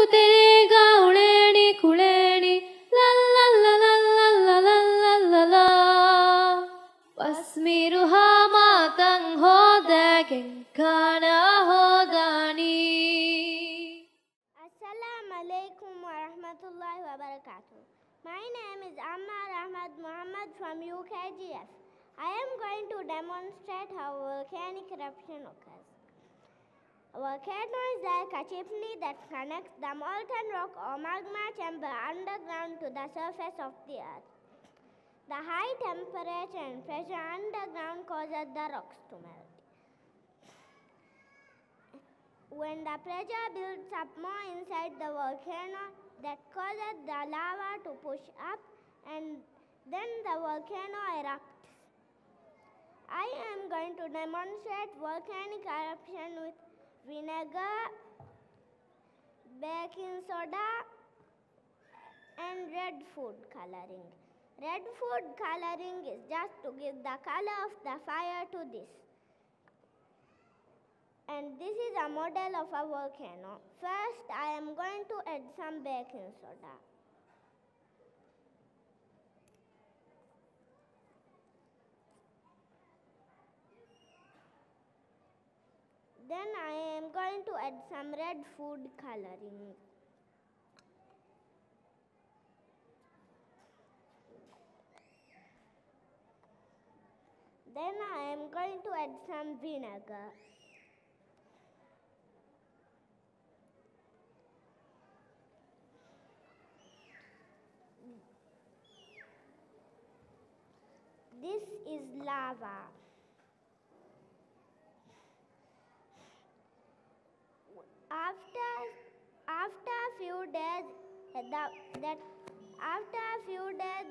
कुतेरेगा उड़ेनी कुड़ेनी La La La La La La La La La La wasmiruha matang hodagin kana hodani. Assalamu alaikum wa rahmatullahi wa barakatuh. My name is Ammar Ahmad Muhammad from UKGF. I am going to demonstrate how volcanic eruption occurs. A volcano is like a chimney that connects the molten rock or magma chamber underground to the surface of the earth. The high temperature and pressure underground causes the rocks to melt. When the pressure builds up more inside the volcano, that causes the lava to push up, and then the volcano erupts. I am going to demonstrate volcanic eruption with vinegar, baking soda, and red food coloring. Red food coloring is just to give the color of the fire to this. And this is a model of a volcano. First, I am going to add some baking soda. Then I am going to add some red food coloring. Then I am going to add some vinegar. This is lava. After a few days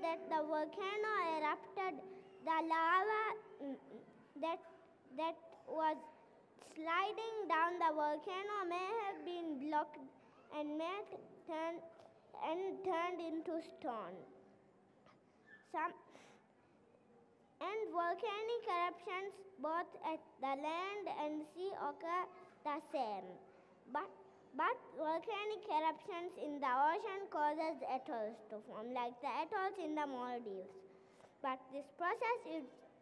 that the volcano erupted, the lava that was sliding down the volcano may have been blocked and turned into stone. And volcanic eruptions both at the land and sea occur the same. But volcanic eruptions in the ocean causes atolls to form, like the atolls in the Maldives. But this process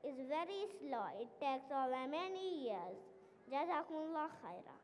is very slow. It takes over many years. Jazakumullah khaira.